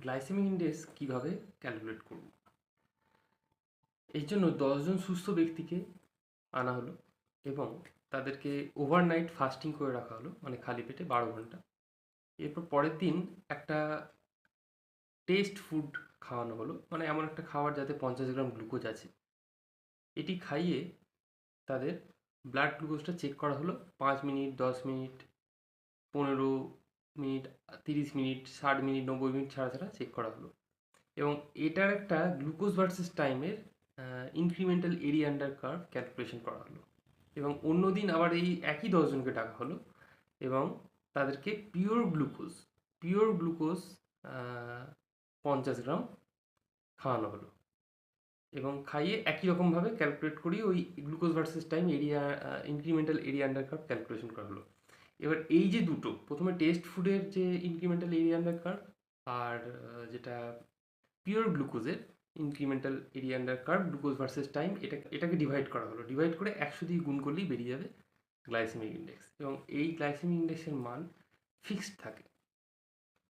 Glycaemic index কীভাবে calculate করব? এই জন্য 10 জন সুস্থ ব্যক্তিকে আনা হলো এবং তাদেরকে ওভারনাইট ফাস্টিং করে রাখা হলো, মানে খালি পেটে 12 ঘন্টা। এরপর পরের দিন একটা টেস্ট ফুড খাওয়ানো হলো, মানে এমন একটা খাবার যাতে 50 গ্রাম গ্লুকোজ আছে। এটি খাইয়ে তাদের ব্লাড গ্লুকোজটা চেক করা হলো 5 minute, 10 minute, 15 minute, 30 minute, 60 minute, 90 minute ছাড়া ছাড়া চেক করা হলো। এবং এটার একটা গ্লুকোজ ভার্সেস টাইমের incremental area under curve calculation করা হলো। এবং অন্য দিন আবার এই একই 10 জনকে ডাকা হলো এবং তাদেরকে পিওর গ্লুকোজ 50 গ্রাম খাওয়ানো হলো এবং খাইয়ে একই রকমভাবে ক্যালকুলেট করি ওই glucose versus time area incremental area under curve calculation করা হলো। এবার এই যে দুটো, প্রথমে টেস্ট ফুডের যে ইনক্রিমেন্টাল এরিয়া আন্ডার কার্ভ আর যেটা পিওর গ্লুকোজের incremental area under curve glucose versus time, এটাকে ডিভাইড করা হলো। ডিভাইড করে 100 দিয়ে গুণ করলেই বেরিয়ে যাবে গ্লাইসেমিক ইন্ডেক্স। এবং এই গ্লাইসেমিক ইন্ডেক্সের মান ফিক্সড থাকে।